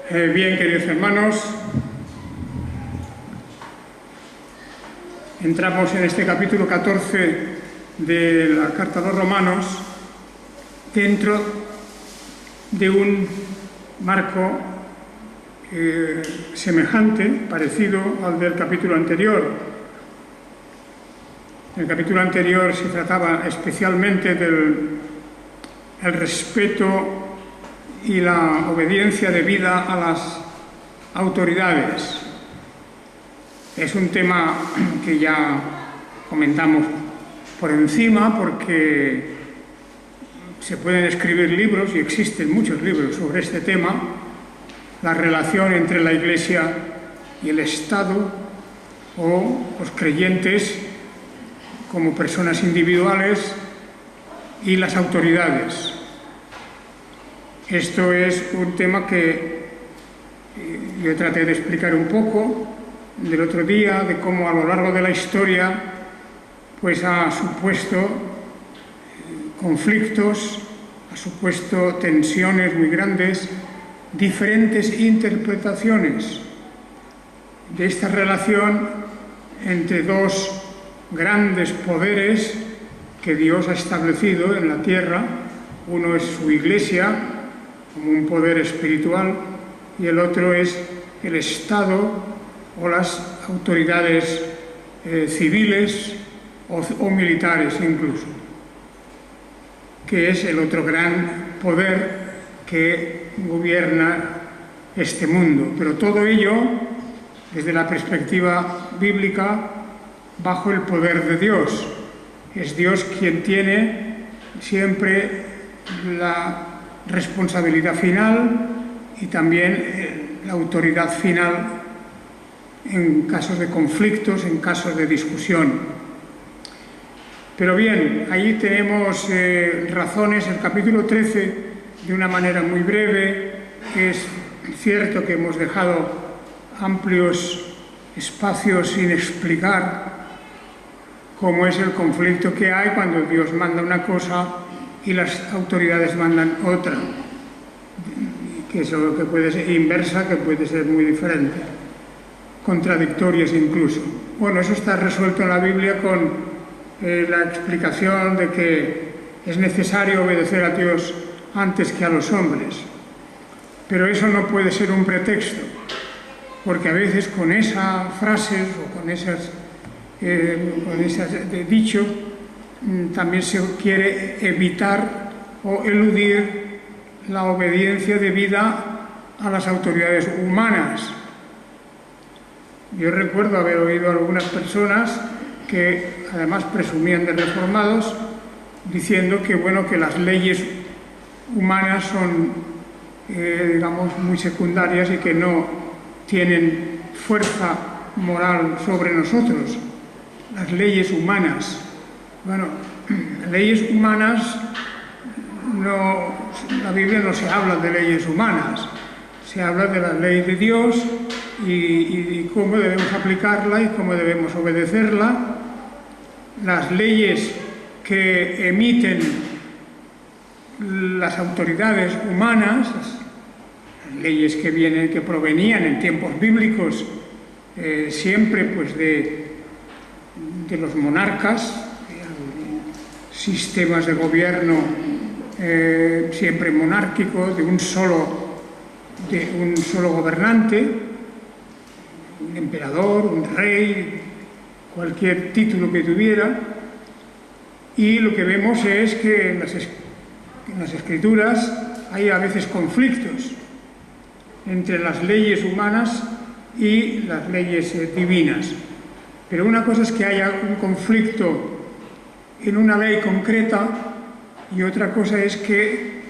Bien, queridos hermanos, entramos en este capítulo 14 de la Carta a los Romanos dentro de un marco semejante, parecido al del capítulo anterior. En el capítulo anterior se trataba especialmente del respeto y la obediencia debida a las autoridades. Es un tema que ya comentamos por encima porque se pueden escribir libros y existen muchos libros sobre este tema, la relación entre la Iglesia y el Estado o los creyentes como personas individuales y las autoridades. Esto es un tema que yo traté de explicar un poco del otro día, de cómo a lo largo de la historia pues ha supuesto conflictos, ha supuesto tensiones muy grandes, diferentes interpretaciones de esta relación entre dos grandes poderes que Dios ha establecido en la tierra. Uno es su Iglesia, como un poder espiritual, y el otro es el Estado o las autoridades civiles o militares incluso, que es el otro gran poder que gobierna este mundo. Pero todo ello, desde la perspectiva bíblica, bajo el poder de Dios. Es Dios quien tiene siempre la responsabilidad final y también la autoridad final en casos de conflictos, en casos de discusión. Pero bien, ahí tenemos razones. El capítulo 13, de una manera muy breve, es cierto que hemos dejado amplios espacios sin explicar cómo es el conflicto que hay cuando Dios manda una cosa y las autoridades mandan otra, que es lo que puede ser inversa, que puede ser muy diferente, contradictorias incluso. Bueno, eso está resuelto en la Biblia con la explicación de que es necesario obedecer a Dios antes que a los hombres. Pero eso no puede ser un pretexto, porque a veces con esas frases o con esas dicho también se quiere evitar o eludir la obediencia debida a las autoridades humanas. Yo recuerdo haber oído a algunas personas que además presumían de reformados diciendo que, bueno, que las leyes humanas son, digamos, muy secundarias y que no tienen fuerza moral sobre nosotros. Las leyes humanas. Bueno, leyes humanas, no, la Biblia no se habla de leyes humanas, se habla de la ley de Dios y cómo debemos aplicarla y cómo debemos obedecerla. Las leyes que emiten las autoridades humanas, las leyes que provenían en tiempos bíblicos siempre pues de los monarcas, sistemas de gobierno siempre monárquico, de un solo gobernante, un emperador, un rey, cualquier título que tuviera. Y lo que vemos es que en las Escrituras hay a veces conflictos entre las leyes humanas y las leyes divinas. Pero una cosa es que haya un conflicto en una ley concreta y otra cosa es que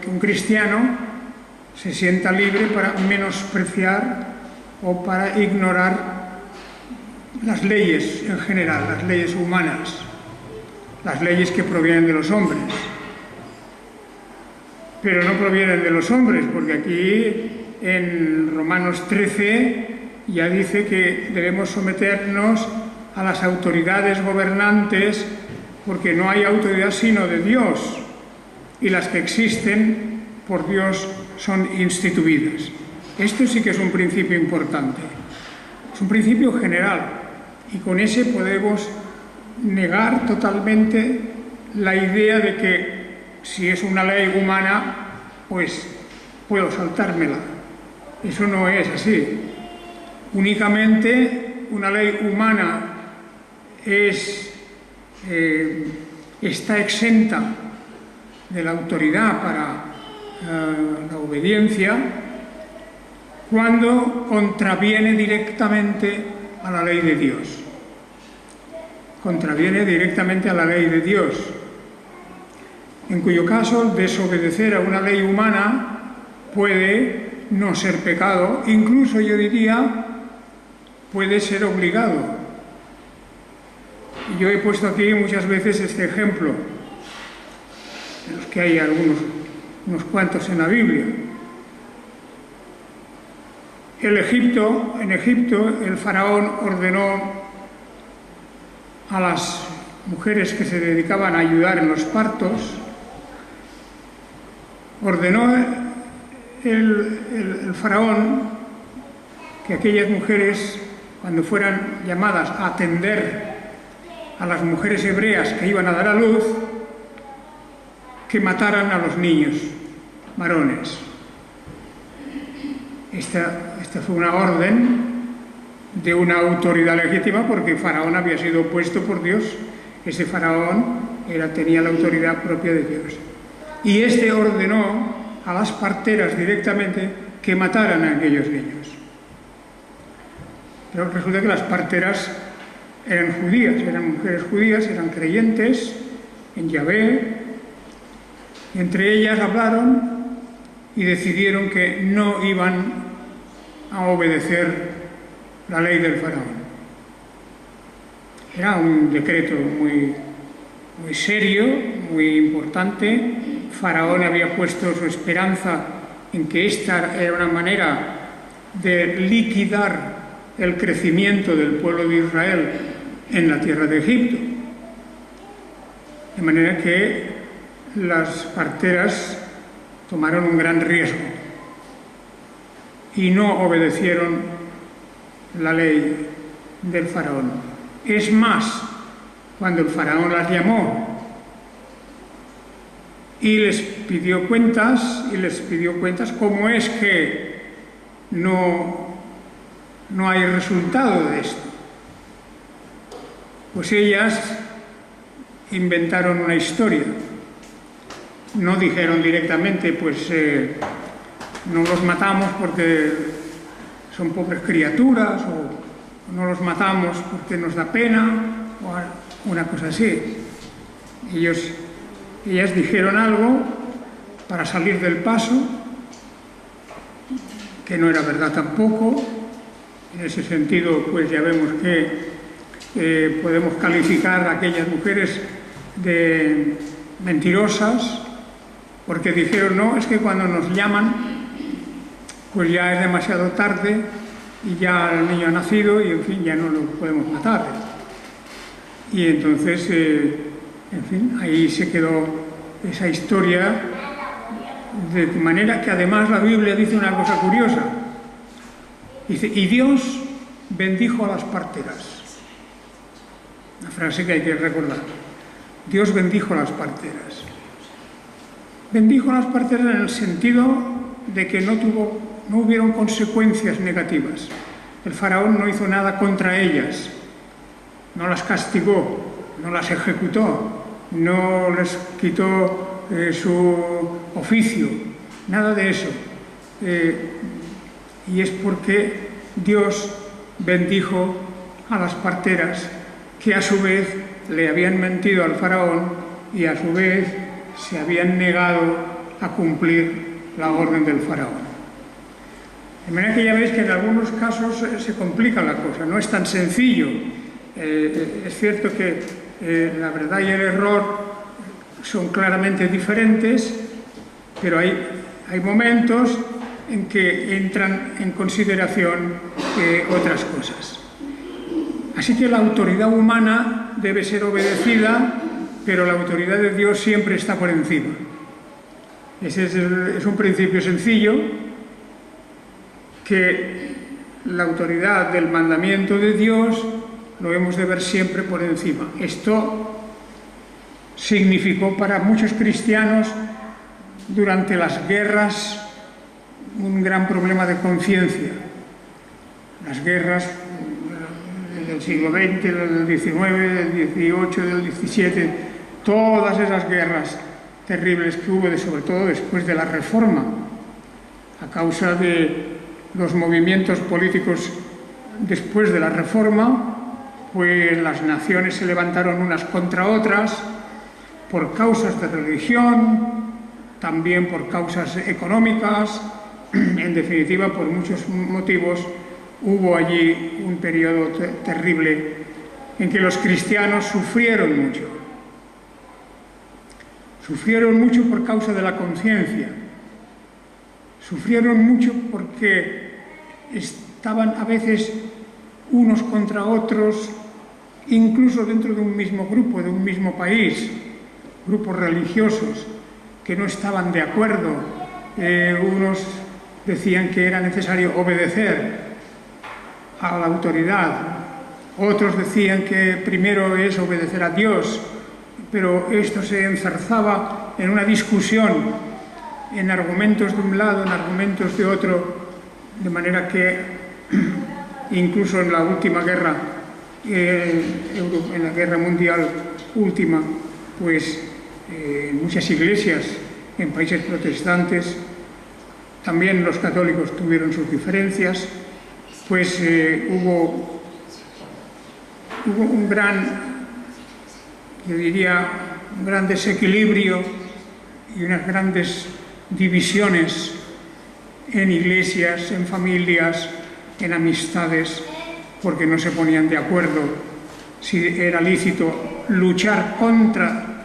un cristiano se sienta libre para menospreciar o para ignorar las leyes en general, las leyes humanas, las leyes que provienen de los hombres. Pero no provienen de los hombres, porque aquí en Romanos 13 ya dice que debemos someternos a las autoridades gobernantes, porque no hay autoridad sino de Dios, y las que existen por Dios son instituidas. Esto sí que es un principio importante. Es un principio general y con ese podemos negar totalmente la idea de que si es una ley humana, pues puedo saltármela. Eso no es así. Únicamente una ley humana está exenta de la autoridad para la obediencia cuando contraviene directamente a la ley de Dios. Contraviene directamente a la ley de Dios, en cuyo caso desobedecer a una ley humana puede no ser pecado, incluso yo diría puede ser obligado. Y yo he puesto aquí muchas veces este ejemplo, de los que hay unos cuantos en la Biblia. En Egipto, el faraón ordenó a las mujeres que se dedicaban a ayudar en los partos, ordenó el faraón que aquellas mujeres, cuando fueran llamadas a atender a las mujeres hebreas que iban a dar a luz, que mataran a los niños varones. Esta fue una orden de una autoridad legítima porque Faraón había sido puesto por Dios. Ese Faraón tenía la autoridad propia de Dios. Y este ordenó a las parteras directamente que mataran a aquellos niños. Pero resulta que las parteras eran judías, eran mujeres judías, eran creyentes en Yahvé. Y entre ellas hablaron y decidieron que no iban a obedecer la ley del faraón. Era un decreto muy serio, muy importante. Faraón había puesto su esperanza en que esta era una manera de liquidar el crecimiento del pueblo de Israel en la tierra de Egipto. De manera que las parteras tomaron un gran riesgo y no obedecieron la ley del faraón. Es más, cuando el faraón las llamó y les pidió cuentas, cómo es que no hay resultado de esto. Pues ellas inventaron una historia. No dijeron directamente, pues no los matamos porque son pobres criaturas, o no los matamos porque nos da pena, o una cosa así. Ellas dijeron algo para salir del paso, que no era verdad tampoco. En ese sentido, pues ya vemos que podemos calificar a aquellas mujeres de mentirosas, porque dijeron, no, es que cuando nos llaman, pues ya es demasiado tarde y ya el niño ha nacido y, en fin, ya no lo podemos matar. Y entonces, en fin, ahí se quedó esa historia, de manera que además la Biblia dice una cosa curiosa. Dice, y Dios bendijo a las parteras. Una frase que hay que recordar. Dios bendijo a las parteras. Bendijo a las parteras en el sentido de que no hubieron consecuencias negativas. El faraón no hizo nada contra ellas, no las castigó, no las ejecutó, no les quitó su oficio, nada de eso. Y es porque Dios bendijo a las parteras, que a su vez le habían mentido al faraón y a su vez se habían negado a cumplir la orden del faraón. De manera que ya veis que en algunos casos se complica la cosa, no es tan sencillo. Es cierto que la verdad y el error son claramente diferentes, pero hay momentos en que entran en consideración otras cosas. Así que la autoridad humana debe ser obedecida, pero la autoridad de Dios siempre está por encima. Ese es un principio sencillo, que la autoridad del mandamiento de Dios lo hemos de ver siempre por encima. Esto significó para muchos cristianos durante las guerras un gran problema de conciencia. Las guerras del siglo XX, del XIX, del XVIII, del XVII, todas esas guerras terribles que hubo, sobre todo después de la Reforma, a causa de los movimientos políticos después de la Reforma, pues las naciones se levantaron unas contra otras por causas de religión, también por causas económicas, en definitiva por muchos motivos. Hubo allí un periodo terrible en que los cristianos sufrieron mucho. Sufrieron mucho por causa de la conciencia. Sufrieron mucho porque estaban a veces unos contra otros, incluso dentro de un mismo grupo, de un mismo país, grupos religiosos que no estaban de acuerdo. Unos decían que era necesario obedecer a la autoridad, otros decían que primero es obedecer a Dios, pero esto se enzarzaba en una discusión, en argumentos de un lado, en argumentos de otro, de manera que incluso en la última guerra, en la guerra mundial última, pues en muchas iglesias, en países protestantes, también los católicos tuvieron sus diferencias, pues hubo un gran, yo diría, un gran desequilibrio y unas grandes divisiones en iglesias, en familias, en amistades, porque no se ponían de acuerdo si era lícito luchar contra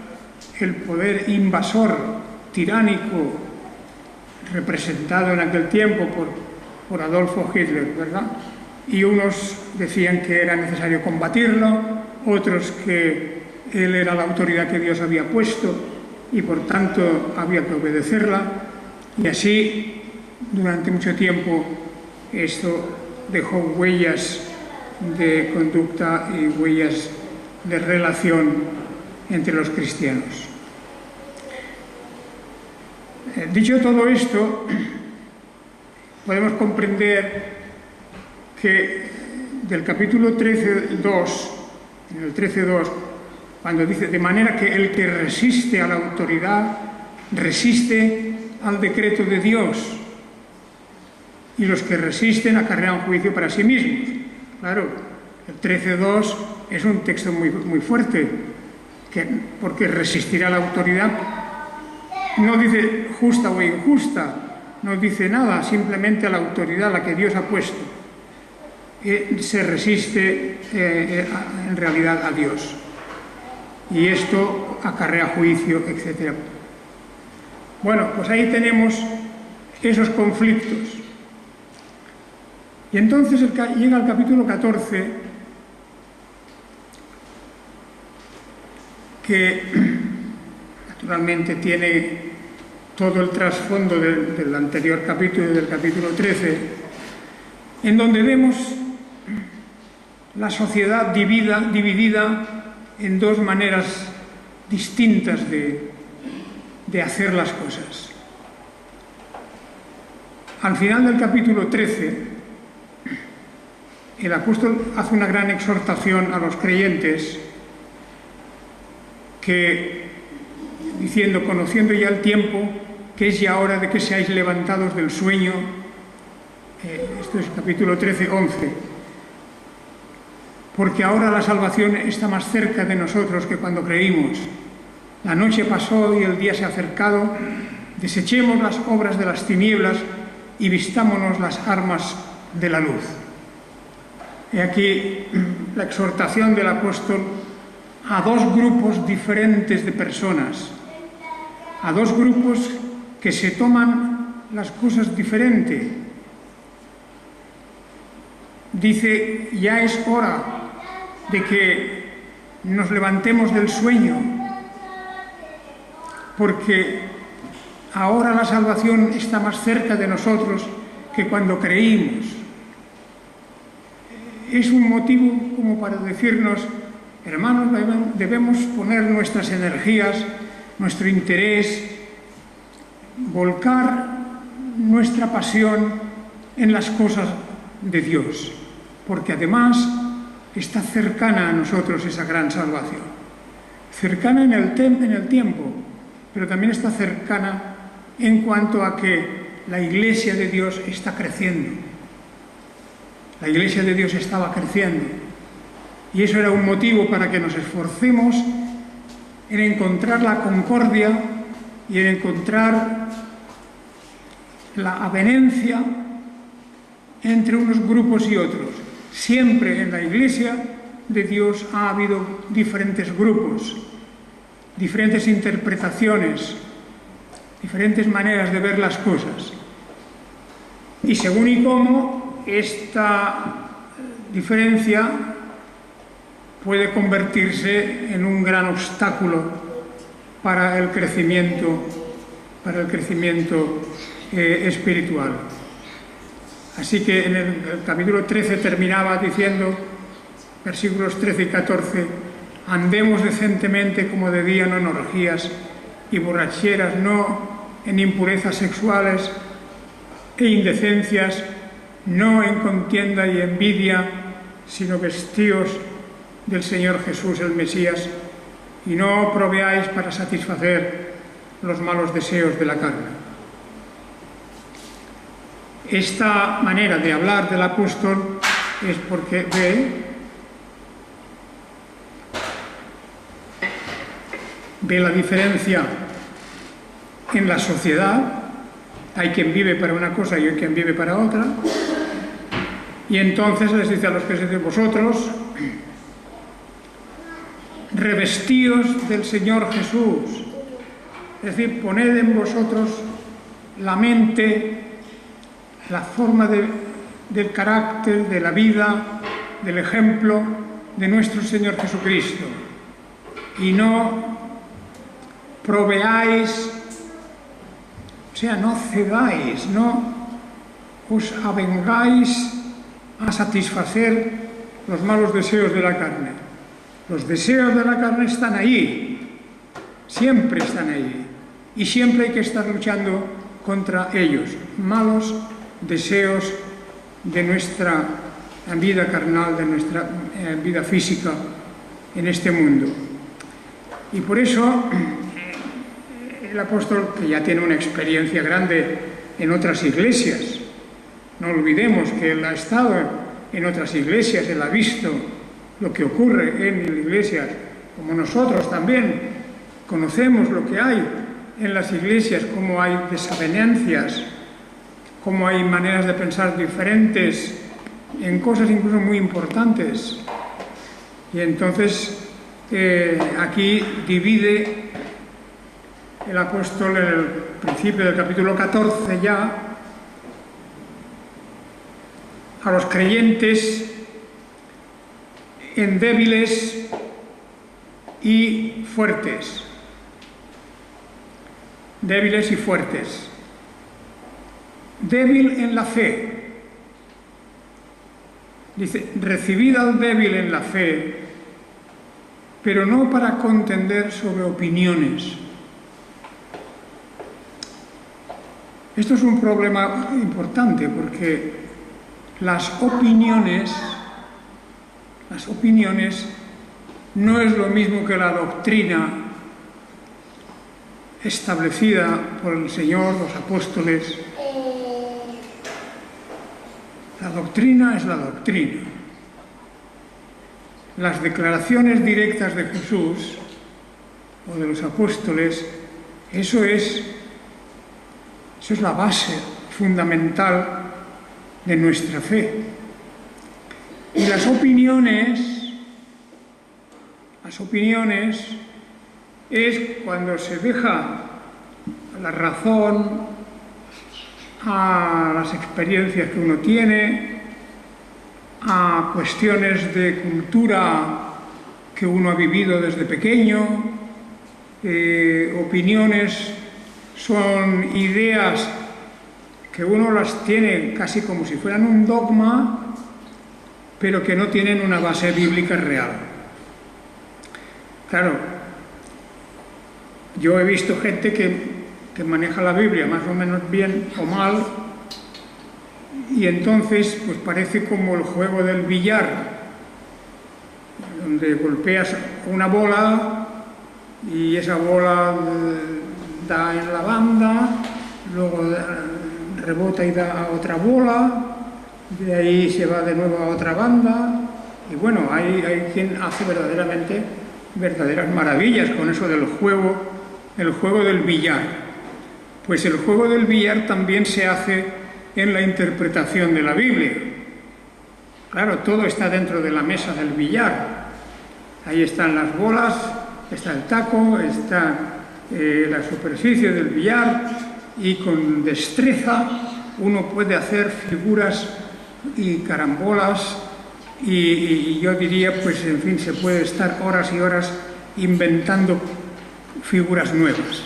el poder invasor, tiránico, representado en aquel tiempo por Adolfo Hitler, ¿verdad? Y unos decían que era necesario combatirlo, otros que él era la autoridad que Dios había puesto y por tanto había que obedecerla. Y así, durante mucho tiempo, esto dejó huellas de conducta y huellas de relación entre los cristianos. Dicho todo esto, podemos comprender que del capítulo 13:2, en el 13:2, cuando dice, de manera que el que resiste a la autoridad, resiste al decreto de Dios, y los que resisten acarrean juicio para sí mismos. Claro, el 13:2 es un texto muy fuerte, porque resistir a la autoridad no dice justa o injusta, no dice nada, simplemente a la autoridad, la que Dios ha puesto. Se resiste en realidad a Dios. Y esto acarrea juicio, etc. Bueno, pues ahí tenemos esos conflictos. Y entonces llega el capítulo 14, que naturalmente tiene todo el trasfondo del anterior capítulo, del capítulo 13, en donde vemos la sociedad dividida en dos maneras distintas de hacer las cosas. Al final del capítulo 13, el apóstol hace una gran exhortación a los creyentes diciendo, conociendo ya el tiempo, que es ya hora de que seáis levantados del sueño. Esto es capítulo 13:11. Porque ahora la salvación está más cerca de nosotros que cuando creímos. La noche pasó y el día se ha acercado. Desechemos las obras de las tinieblas y vistámonos las armas de la luz. He aquí la exhortación del apóstol a dos grupos diferentes de personas, a dos grupos que se toman las cosas diferente. Dice, ya es hora de que nos levantemos del sueño, porque ahora la salvación está más cerca de nosotros que cuando creímos. Es un motivo como para decirnos, hermanos, debemos poner nuestras energías, nuestro interés, volcar nuestra pasión en las cosas de Dios, porque además está cercana a nosotros esa gran salvación. Cercana en el tiempo, pero también está cercana en cuanto a que la Iglesia de Dios está creciendo. La Iglesia de Dios estaba creciendo. Y eso era un motivo para que nos esforcemos en encontrar la concordia y en encontrar la avenencia entre unos grupos y otros. Siempre en la Iglesia de Dios ha habido diferentes grupos, diferentes interpretaciones, diferentes maneras de ver las cosas. Y según y cómo esta diferencia puede convertirse en un gran obstáculo para el crecimiento espiritual. Así que en el capítulo 13 terminaba diciendo, versículos 13 y 14, andemos decentemente como de día, no en orgías y borracheras, no en impurezas sexuales e indecencias, no en contienda y envidia, sino vestidos del Señor Jesús el Mesías, y no proveáis para satisfacer los malos deseos de la carne. Esta manera de hablar del apóstol es porque ve la diferencia en la sociedad. Hay quien vive para una cosa y hay quien vive para otra. Y entonces les dice a los que se dicen vosotros, revestíos del Señor Jesús. Es decir, poned en vosotros la mente, la forma del carácter, de la vida, del ejemplo de nuestro Señor Jesucristo. Y no proveáis, o sea, no cedáis, no os avengáis a satisfacer los malos deseos de la carne. Los deseos de la carne están ahí, siempre están ahí, y siempre hay que estar luchando contra ellos, malos deseos de nuestra vida carnal, de nuestra vida física en este mundo. Y por eso el apóstol, que ya tiene una experiencia grande en otras iglesias, no olvidemos que él ha estado en otras iglesias, él ha visto lo que ocurre en iglesias, como nosotros también conocemos lo que hay en las iglesias, cómo hay desavenencias, cómo hay maneras de pensar diferentes en cosas incluso muy importantes. Y entonces aquí divide el apóstol en el principio del capítulo 14 ya a los creyentes en débiles y fuertes. Débiles y fuertes. Débil en la fe. Dice, recibid al débil en la fe, pero no para contender sobre opiniones. Esto es un problema importante porque las opiniones no es lo mismo que la doctrina establecida por el Señor, los apóstoles. La doctrina es la doctrina. Las declaraciones directas de Jesús o de los apóstoles, eso es la base fundamental de nuestra fe. Y las opiniones es cuando se deja la razón a las experiencias que uno tiene, a cuestiones de cultura que uno ha vivido desde pequeño, opiniones son ideas que uno las tiene casi como si fueran un dogma, pero que no tienen una base bíblica real. Claro, yo he visto gente que maneja la Biblia más o menos bien o mal, y entonces pues parece como el juego del billar, donde golpeas una bola y esa bola da en la banda, luego rebota y da a otra bola, de ahí se va de nuevo a otra banda, y bueno, hay quien hace verdaderas maravillas con eso del juego, el juego del billar. Pues el juego del billar también se hace en la interpretación de la Biblia. Claro, todo está dentro de la mesa del billar. Ahí están las bolas, está el taco, está la superficie del billar, y con destreza uno puede hacer figuras y carambolas, y yo diría, pues en fin, se puede estar horas y horas inventando figuras nuevas.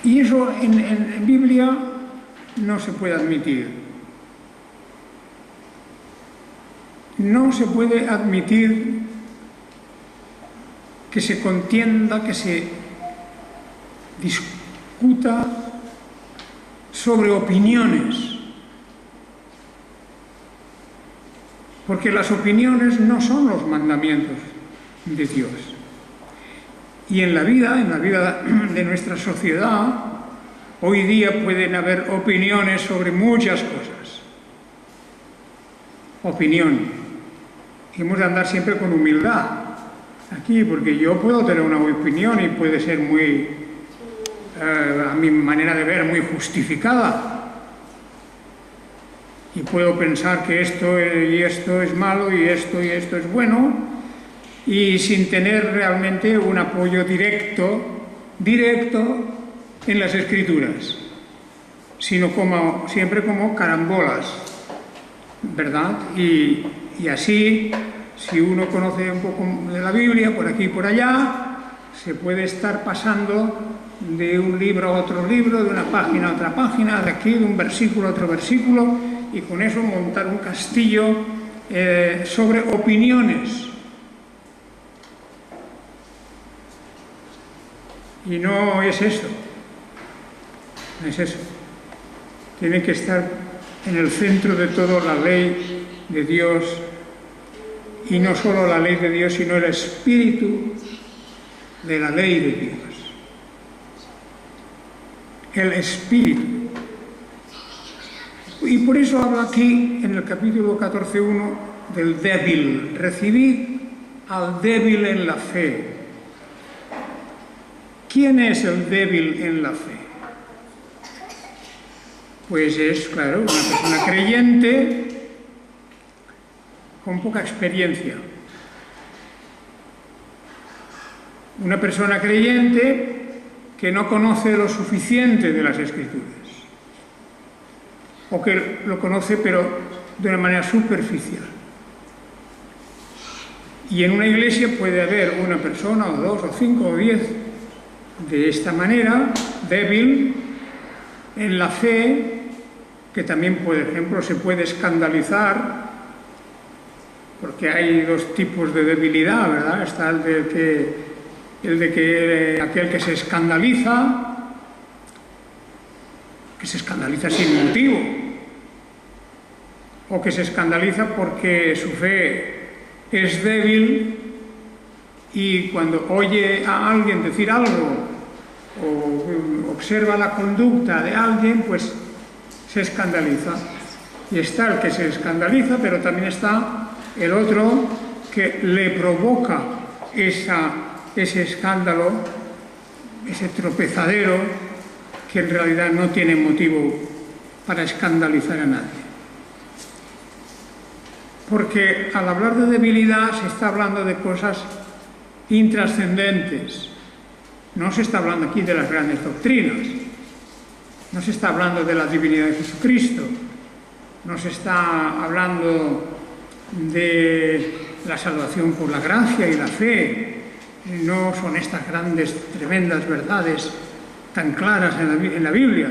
Y eso en Biblia no se puede admitir. No se puede admitir que se contienda, que se discuta sobre opiniones, porque las opiniones no son los mandamientos de Dios. Y en la vida de nuestra sociedad, hoy día pueden haber opiniones sobre muchas cosas. Opinión. Y hemos de andar siempre con humildad aquí, porque yo puedo tener una opinión y puede ser muy, a mi manera de ver, muy justificada. Y puedo pensar que esto y esto es malo y esto es bueno, y sin tener realmente un apoyo directo en las Escrituras, sino siempre como carambolas, ¿verdad? Y así, si uno conoce un poco de la Biblia, por aquí y por allá, se puede estar pasando de un libro a otro libro, de una página a otra página, de aquí, de un versículo a otro versículo, y con eso montar un castillo sobre opiniones. Y no es eso, no es eso. Tiene que estar en el centro de todo la ley de Dios, y no solo la ley de Dios, sino el espíritu de la ley de Dios. El espíritu. Y por eso habla aquí en el capítulo 14:1 del débil. Recibid al débil en la fe. ¿Quién es el débil en la fe? Pues es, claro, una persona creyente con poca experiencia. Una persona creyente que no conoce lo suficiente de las Escrituras, o que lo conoce pero de una manera superficial. Y en una iglesia puede haber una persona, o dos, o cinco, o 10, de esta manera, débil en la fe, que también, por ejemplo, se puede escandalizar, porque hay dos tipos de debilidad, ¿verdad? Está aquel que se escandaliza sin motivo, o que se escandaliza porque su fe es débil, y cuando oye a alguien decir algo o observa la conducta de alguien, pues se escandaliza. Y está el que se escandaliza, pero también está el otro que le provoca ese escándalo, ese tropezadero, que en realidad no tiene motivo para escandalizar a nadie. Porque al hablar de debilidad se está hablando de cosas intrascendentes. No se está hablando aquí de las grandes doctrinas, no se está hablando de la divinidad de Jesucristo, no se está hablando de la salvación por la gracia y la fe, no son estas grandes, tremendas verdades tan claras en la Biblia,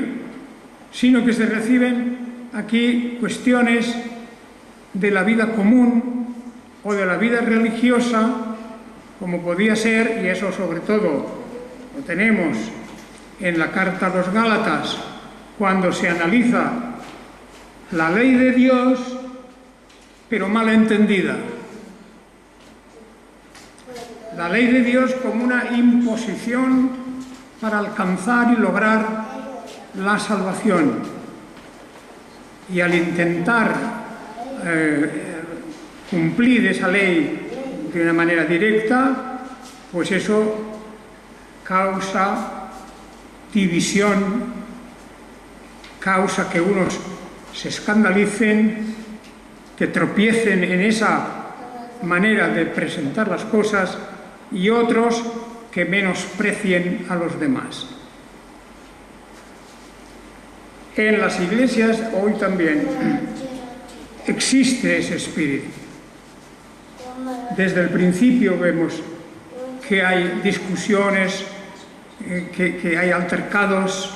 sino que se reciben aquí cuestiones de la vida común o de la vida religiosa, como podía ser, y eso sobre todo lo tenemos en la carta a los Gálatas, cuando se analiza la ley de Dios, pero mal entendida. La ley de Dios como una imposición para alcanzar y lograr la salvación. Y al intentar cumplir esa ley de una manera directa, pues eso causa división, causa que unos se escandalicen, que tropiecen en esa manera de presentar las cosas y otros que menosprecien a los demás. En las iglesias hoy también existe ese espíritu. Desde el principio vemos que hay discusiones, que hay altercados,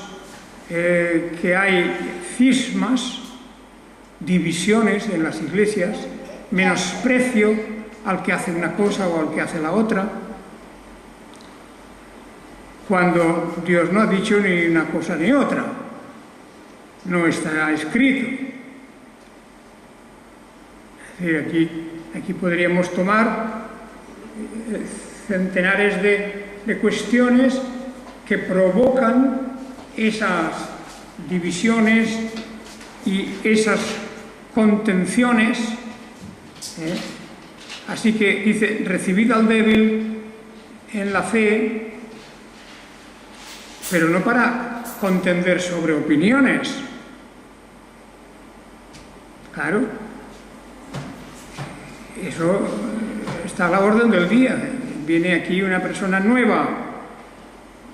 que hay cismas, divisiones en las iglesias, menosprecio al que hace una cosa o al que hace la otra, cuando Dios no ha dicho ni una cosa ni otra, no está escrito. Es decir, aquí podríamos tomar centenares de cuestiones que provocan esas divisiones y esas contenciones. Así que dice, recibid al débil en la fe, pero no para contender sobre opiniones. Claro, eso está a la orden del día. Viene aquí una persona nueva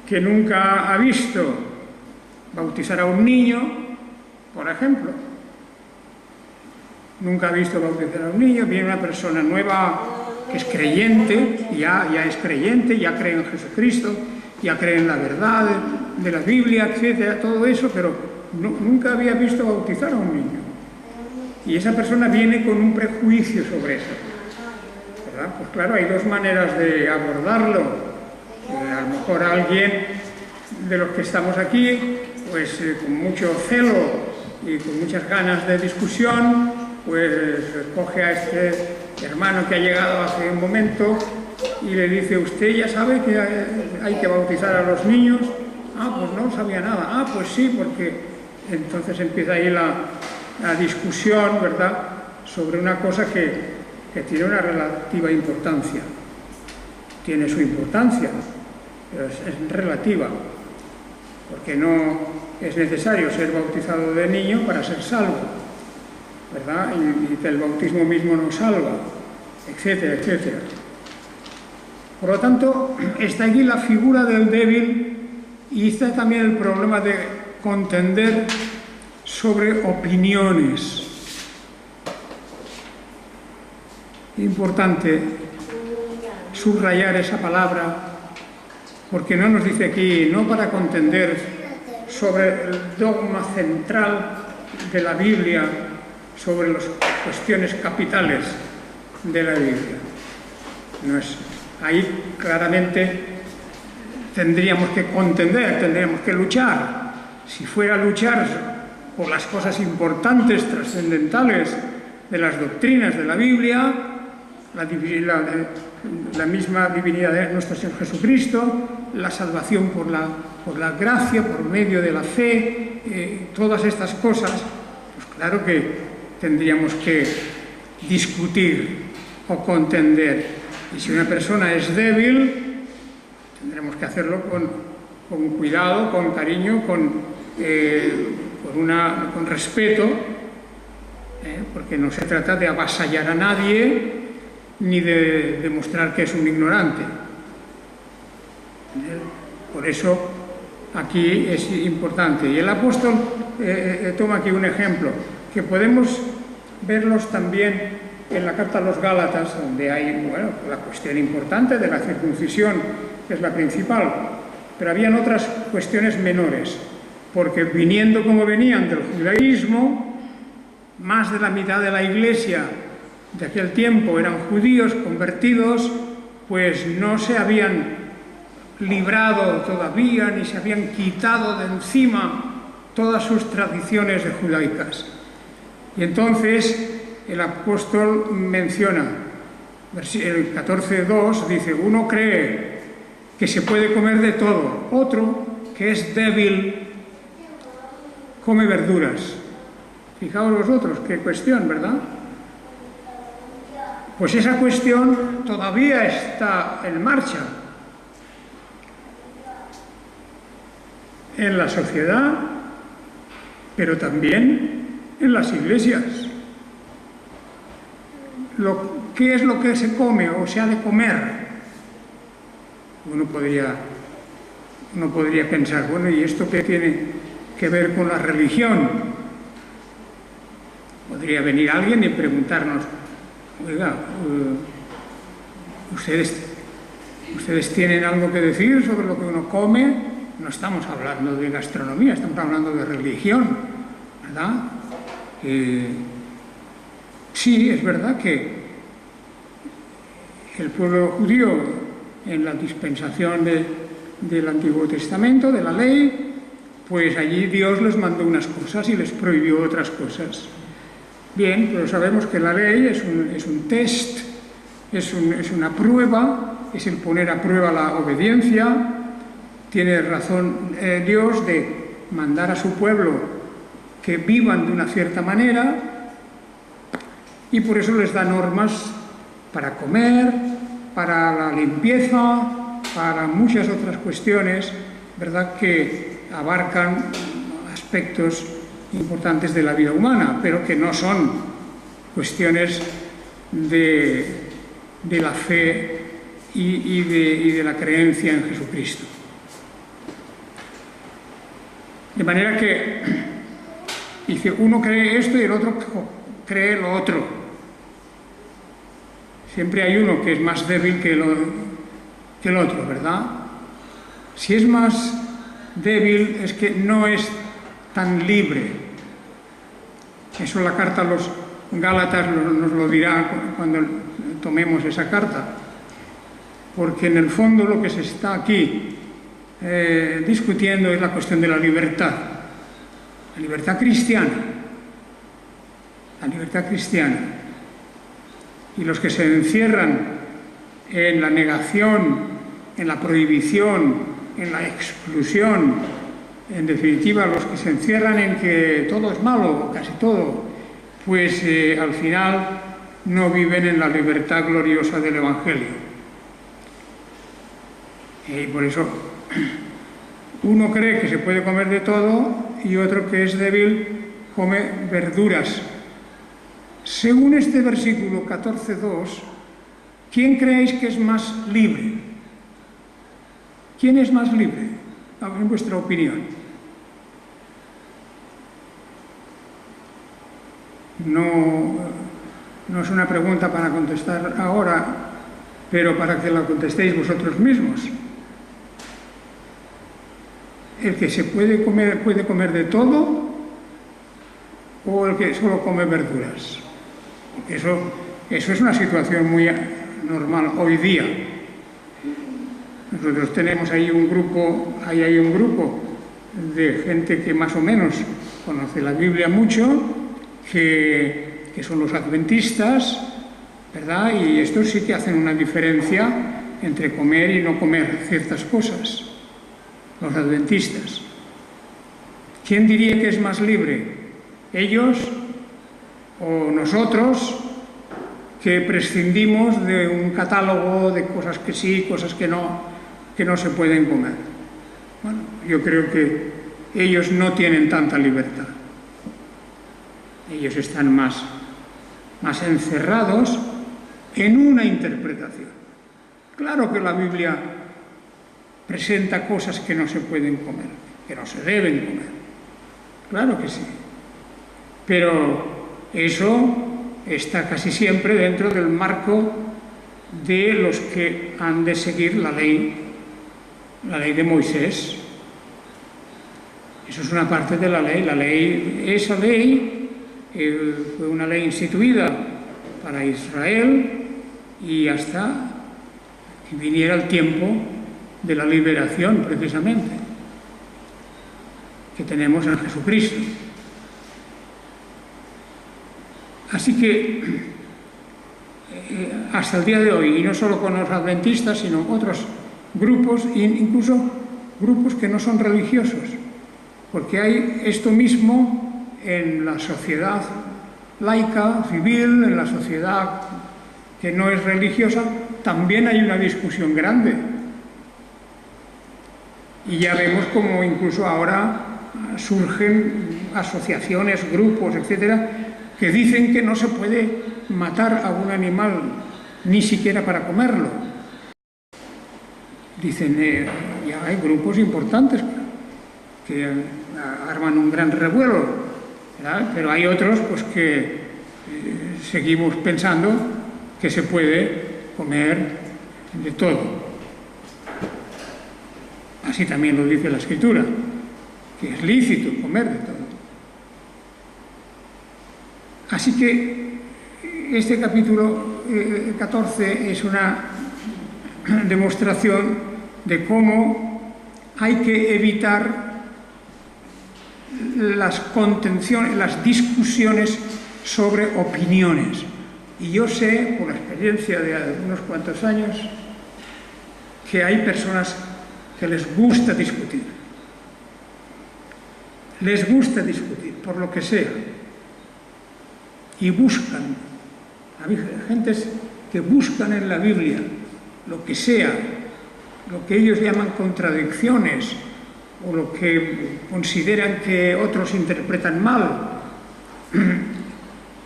que nunca ha visto bautizar a un niño, por ejemplo. Nunca ha visto bautizar a un niño, viene una persona nueva que es creyente, ya es creyente, ya cree en Jesucristo, ya cree en la verdad de la Biblia, etcétera, todo eso, pero nunca había visto bautizar a un niño. Y esa persona viene con un prejuicio sobre eso, ¿verdad? Pues claro, hay dos maneras de abordarlo. A lo mejor alguien de los que estamos aquí, pues con mucho celo y con muchas ganas de discusión, pues coge a este hermano que ha llegado hace un momento y le dice, ¿usted ya sabe que hay que bautizar a los niños? Ah, pues no sabía nada. Ah, pues sí, porque entonces empieza ahí la discusión, ¿verdad?, sobre una cosa que tiene una relativa importancia. Tiene su importancia, pero es relativa, porque no es necesario ser bautizado de niño para ser salvo, ¿verdad? Y el bautismo mismo no salva, etcétera, etcétera. Por lo tanto, está aquí la figura del débil y está también el problema de contender sobre opiniones. Importante subrayar esa palabra, porque no nos dice aquí, no para contender sobre el dogma central de la Biblia, sobre las cuestiones capitales de la Biblia. No es, ahí claramente tendríamos que contender, tendríamos que luchar. Si fuera a luchar por las cosas importantes, trascendentales de las doctrinas de la Biblia, la misma divinidad de nuestro Señor Jesucristo, la salvación por la gracia, por medio de la fe, todas estas cosas, pues claro que tendríamos que discutir o contender. Y si una persona es débil, tendremos que hacerlo con cuidado, con cariño, con respeto, porque no se trata de avasallar a nadie ni de demostrar que es un ignorante. Por eso aquí es importante. Y el apóstol toma aquí un ejemplo, que podemos verlos también en la carta a los Gálatas, donde hay, bueno, la cuestión importante de la circuncisión, que es la principal, pero habían otras cuestiones menores, porque viniendo como venían del judaísmo, más de la mitad de la Iglesia de aquel tiempo eran judíos convertidos, pues no se habían librado todavía, ni se habían quitado de encima todas sus tradiciones judaicas. Y entonces el apóstol menciona, el 14:2 dice, uno cree que se puede comer de todo, otro que es débil come verduras. Fijaos vosotros, qué cuestión, ¿verdad? Pues esa cuestión todavía está en marcha en la sociedad, pero también en las iglesias. ¿Qué es lo que se come o se ha de comer? Uno podría pensar, bueno, ¿y esto qué tiene que ver con la religión? Podría venir alguien y preguntarnos, oiga, ¿ustedes tienen algo que decir sobre lo que uno come? No estamos hablando de gastronomía, estamos hablando de religión, ¿verdad? Sí, es verdad que el pueblo judío, en la dispensación del Antiguo Testamento, de la ley, pues allí Dios les mandó unas cosas y les prohibió otras cosas. Bien, pero sabemos que la ley es un test, es una prueba, es el poner a prueba la obediencia. Tiene razón Dios de mandar a su pueblo que vivan de una cierta manera, y por eso les da normas para comer, para la limpieza, para muchas otras cuestiones, ¿verdad?, que abarcan aspectos importantes de la vida humana, pero que no son cuestiones de la fe y de la creencia en Jesucristo. De manera que dice, uno cree esto y el otro cree lo otro. Siempre hay uno que es más débil que el otro, ¿verdad? Si es más débil es que no es tan libre. Eso la carta a los Gálatas nos lo dirá cuando tomemos esa carta. Porque en el fondo lo que se está aquí discutiendo es la cuestión de la libertad cristiana, la libertad cristiana. Y los que se encierran en la negación, en la prohibición, en la exclusión, en definitiva los que se encierran en que todo es malo, casi todo, pues al final no viven en la libertad gloriosa del Evangelio. Y por eso uno cree que se puede comer de todo y otro, que es débil, come verduras. Según este versículo 14:2, ¿quién creéis que es más libre? ¿Quién es más libre, en vuestra opinión? No es una pregunta para contestar ahora, pero para que la contestéis vosotros mismos. ¿El que se puede comer de todo o el que solo come verduras? Porque eso es una situación muy normal hoy día. Nosotros tenemos ahí un grupo de gente que más o menos conoce la Biblia mucho, que son los adventistas, ¿verdad? Y estos sí que hacen una diferencia entre comer y no comer ciertas cosas. Los adventistas. ¿Quién diría que es más libre? ¿Ellos o nosotros, que prescindimos de un catálogo de cosas que sí, cosas que no se pueden comer? Bueno, yo creo que ellos no tienen tanta libertad. Ellos están más encerrados en una interpretación. Claro que la Biblia presenta cosas que no se pueden comer, que no se deben comer. Claro que sí. Pero eso está casi siempre dentro del marco de los que han de seguir la ley de Moisés. Eso es una parte de la ley. Esa ley fue una ley instituida para Israel y hasta que viniera el tiempo de la liberación, precisamente, que tenemos en Jesucristo. Así que hasta el día de hoy, y no solo con los adventistas, sino otros grupos, incluso grupos que no son religiosos, porque hay esto mismo en la sociedad laica, civil, en la sociedad que no es religiosa, también hay una discusión grande. Y ya vemos como incluso ahora surgen asociaciones, grupos, etcétera, que dicen que no se puede matar a un animal ni siquiera para comerlo. Dicen, ya hay grupos importantes que arman un gran revuelo, ¿verdad? Pero hay otros pues que seguimos pensando que se puede comer de todo. Así también lo dice la Escritura, que es lícito comer de todo. Así que este capítulo 14 es una demostración de cómo hay que evitar las contenciones, las discusiones sobre opiniones. Y yo sé, por la experiencia de unos cuantos años, que hay personas que les gusta discutir. Les gusta discutir, por lo que sea. Y buscan, hay gentes que buscan en la Biblia lo que sea, lo que ellos llaman contradicciones, o lo que consideran que otros interpretan mal.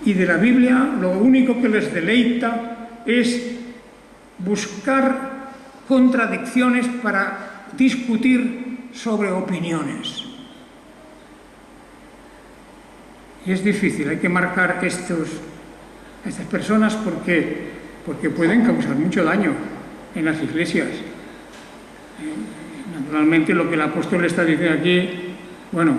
Y de la Biblia lo único que les deleita es buscar contradicciones para discutir sobre opiniones. Y es difícil, hay que marcar a estas personas porque pueden causar mucho daño en las iglesias. Naturalmente lo que el apóstol está diciendo aquí, bueno,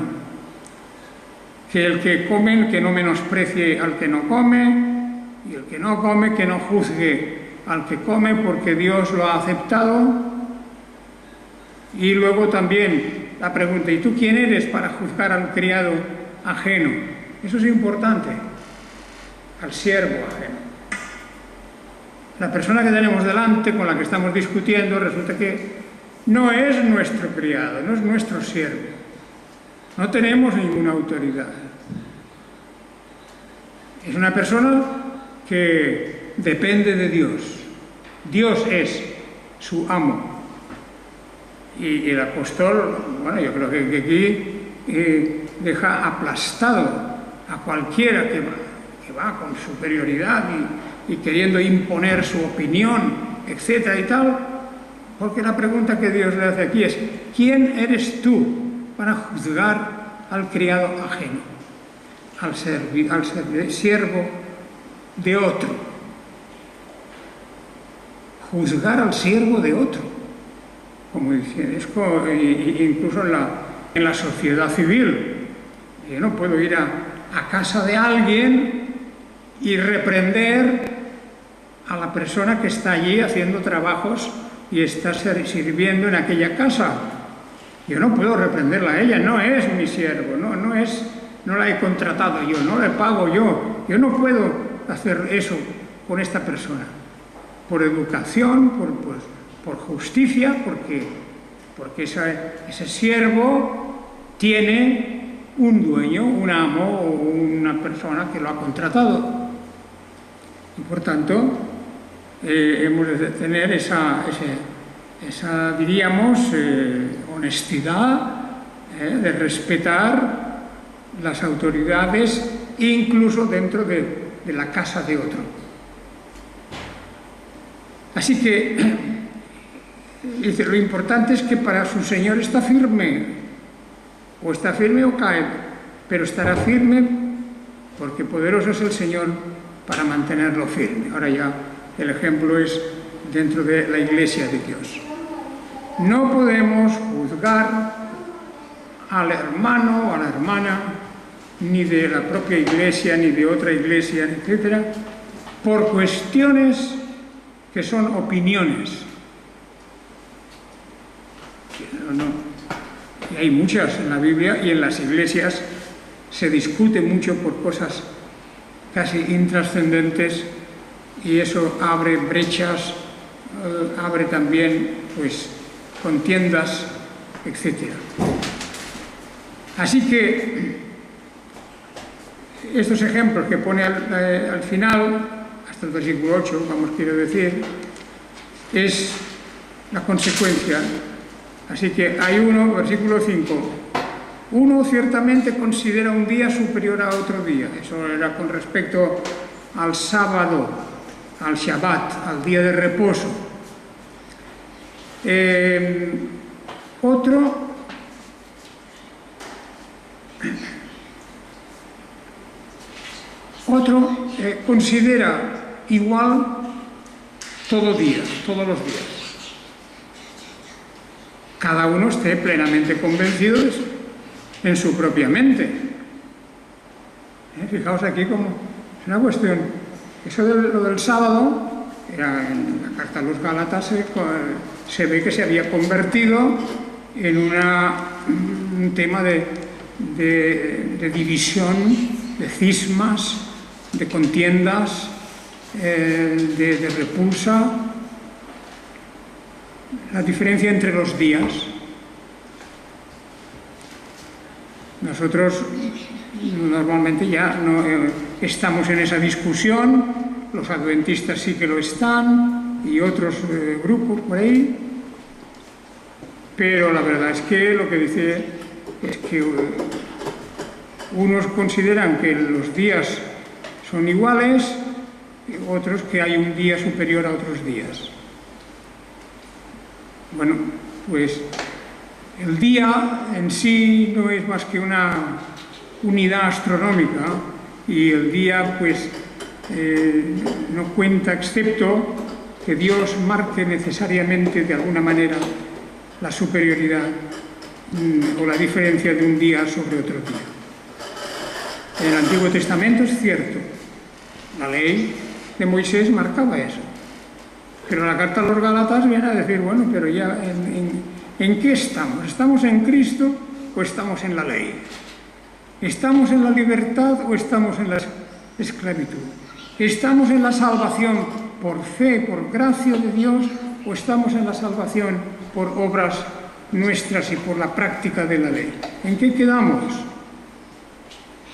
que el que come, que no menosprecie al que no come, y el que no come, que no juzgue al que come, porque Dios lo ha aceptado. Y luego también la pregunta, ¿y tú quién eres para juzgar al criado ajeno? Eso es importante, al siervo ajeno. La persona que tenemos delante, con la que estamos discutiendo, resulta que no es nuestro criado, no es nuestro siervo. No tenemos ninguna autoridad. Es una persona que depende de Dios. Dios es su amo. Y el apóstol, bueno, yo creo que aquí deja aplastado a cualquiera que va con superioridad y queriendo imponer su opinión, etcétera y tal, porque la pregunta que Dios le hace aquí es: ¿quién eres tú para juzgar al criado ajeno, al siervo de otro? Juzgar al siervo de otro, como dice, es incluso en la sociedad civil. Yo no puedo ir a casa de alguien y reprender a la persona que está allí haciendo trabajos y está sirviendo en aquella casa. Yo no puedo reprenderla a ella, no es mi siervo, no la he contratado yo, no le pago yo. Yo no puedo hacer eso con esta persona. Por educación, por justicia, porque ese siervo tiene un dueño, un amo o una persona que lo ha contratado. Y por tanto, hemos de tener esa diríamos, honestidad, de respetar las autoridades, incluso dentro de la casa de otro. Así que, dice, lo importante es que para su Señor está firme o cae, pero estará firme porque poderoso es el Señor para mantenerlo firme. Ahora ya el ejemplo es dentro de la Iglesia de Dios. No podemos juzgar al hermano o a la hermana, ni de la propia Iglesia, ni de otra Iglesia, etc., por cuestiones que son opiniones. Y hay muchas en la Biblia, y en las iglesias se discute mucho por cosas casi intrascendentes, y eso abre brechas, abre también pues contiendas, etc. Así que estos ejemplos que pone al final, hasta el versículo 8, quiero decir, es la consecuencia. Así que hay uno, versículo 5, uno ciertamente considera un día superior a otro día. Eso era con respecto al sábado, al Shabbat, al día de reposo. Otro considera igual todo día, todos los días. Cada uno esté plenamente convencido de eso, en su propia mente. Fijaos aquí como es una cuestión. Eso de lo del sábado, en la carta a los Gálatas se ve que se había convertido en un tema de división, de cismas, de contiendas, de repulsa. La diferencia entre los días. Nosotros normalmente ya no estamos en esa discusión, los adventistas sí que lo están y otros grupos por ahí, pero la verdad es que lo que dice es que unos consideran que los días son iguales y otros que hay un día superior a otros días. Bueno, pues el día en sí no es más que una unidad astronómica, y el día pues no cuenta, excepto que Dios marque necesariamente de alguna manera la superioridad o la diferencia de un día sobre otro día. En el Antiguo Testamento es cierto, la ley de Moisés marcaba eso. Pero la carta a los Gálatas viene a decir, bueno, pero ya ¿en qué estamos? ¿Estamos en Cristo o estamos en la ley? ¿Estamos en la libertad o estamos en la esclavitud? ¿Estamos en la salvación por fe, por gracia de Dios, o estamos en la salvación por obras nuestras y por la práctica de la ley? ¿En qué quedamos?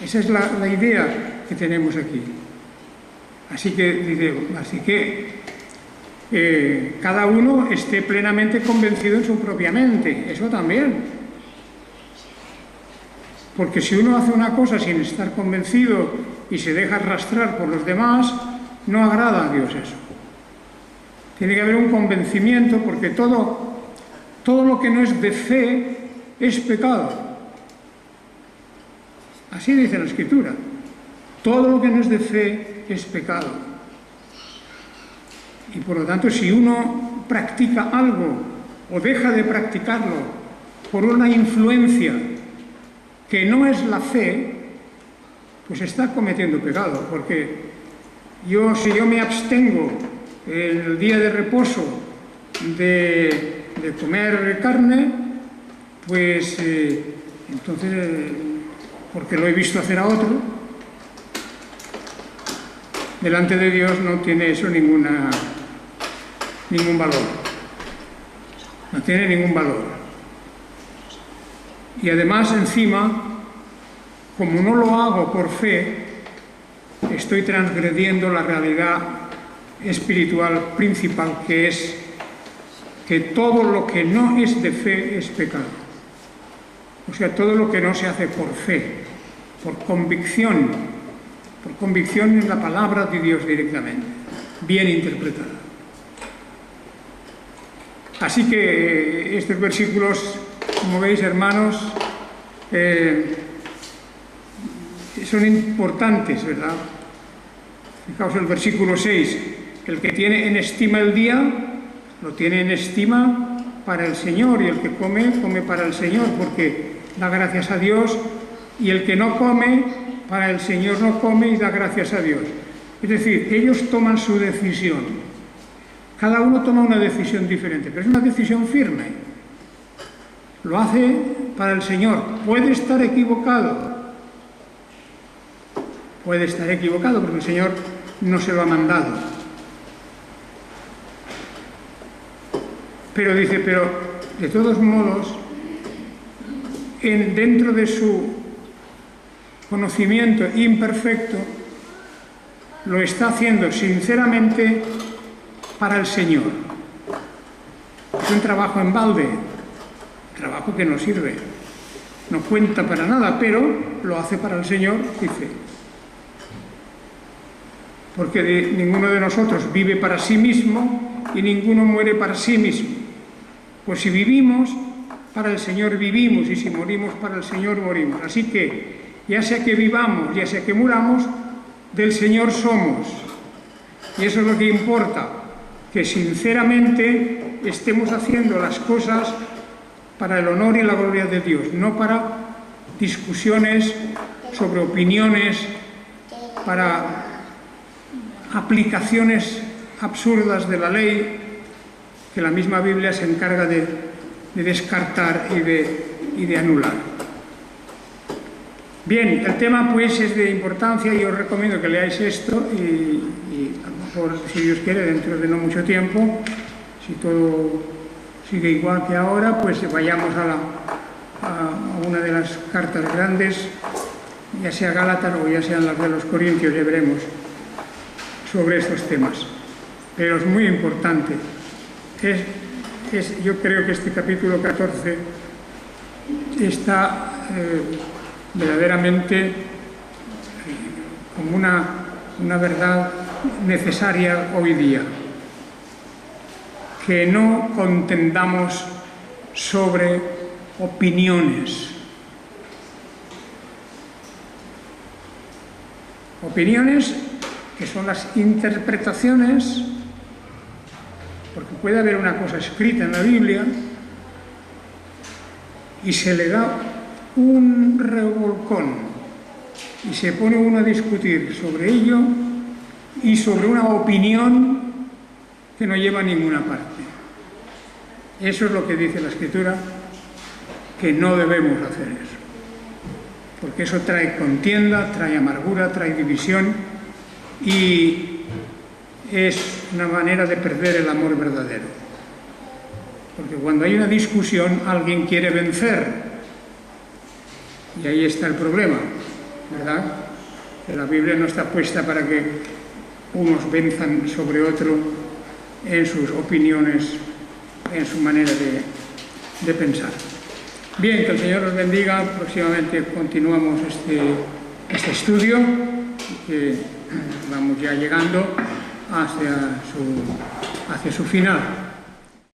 Esa es la idea que tenemos aquí. Así que cada uno esté plenamente convencido en su propia mente, eso también. Porque si uno hace una cosa sin estar convencido y se deja arrastrar por los demás, no agrada a Dios eso. Tiene que haber un convencimiento, porque todo lo que no es de fe es pecado. Así dice la Escritura. Todo lo que no es de fe es pecado. Y por lo tanto, si uno practica algo o deja de practicarlo por una influencia que no es la fe, pues está cometiendo pecado. Porque si yo me abstengo en el día de reposo de comer carne, pues entonces, porque lo he visto hacer a otro, delante de Dios no tiene eso ningún valor. No tiene ningún valor. Y además, encima, como no lo hago por fe, estoy transgrediendo la realidad espiritual principal, que es que todo lo que no es de fe es pecado. O sea, todo lo que no se hace por fe, por convicción en la palabra de Dios directamente, bien interpretada. Así que estos versículos, como veis, hermanos, son importantes, ¿verdad? Fijaos el versículo 6, el que tiene en estima el día, lo tiene en estima para el Señor, y el que come, come para el Señor, porque da gracias a Dios, y el que no come, para el Señor no come y da gracias a Dios. Es decir, ellos toman su decisión. Cada uno toma una decisión diferente, pero es una decisión firme. Lo hace para el Señor. Puede estar equivocado. Puede estar equivocado porque el Señor no se lo ha mandado. Pero dice, pero de todos modos, dentro de su conocimiento imperfecto, lo está haciendo sinceramente para el Señor. Es un trabajo en balde, un trabajo que no sirve, no cuenta para nada, pero lo hace para el Señor, dice. Porque ninguno de nosotros vive para sí mismo y ninguno muere para sí mismo. Pues si vivimos, para el Señor vivimos, y si morimos, para el Señor morimos. Así que, ya sea que vivamos, ya sea que muramos, del Señor somos. Y eso es lo que importa, que sinceramente estemos haciendo las cosas para el honor y la gloria de Dios, no para discusiones sobre opiniones, para aplicaciones absurdas de la ley que la misma Biblia se encarga de descartar y de anular. Bien, el tema pues es de importancia y os recomiendo que leáis esto y a lo mejor, si Dios quiere, dentro de no mucho tiempo, si todo sigue igual que ahora, pues vayamos a una de las cartas grandes, ya sea Gálatas o ya sean las de los Corintios, ya veremos sobre estos temas. Pero es muy importante. Yo creo que este capítulo 14 está verdaderamente como una verdad necesaria hoy día. Que no contendamos sobre opiniones. Opiniones que son las interpretaciones, porque puede haber una cosa escrita en la Biblia y se le da un revolcón y se pone uno a discutir sobre ello y sobre una opinión que no lleva a ninguna parte. Eso es lo que dice la Escritura, que no debemos hacer eso, porque eso trae contienda, trae amargura, trae división y es una manera de perder el amor verdadero. Porque cuando hay una discusión, alguien quiere vencer. Y ahí está el problema, ¿verdad? Que la Biblia no está puesta para que unos venzan sobre otro en sus opiniones, en su manera de pensar. Bien, que el Señor os bendiga. Próximamente continuamos este estudio, que vamos ya llegando hacia su final.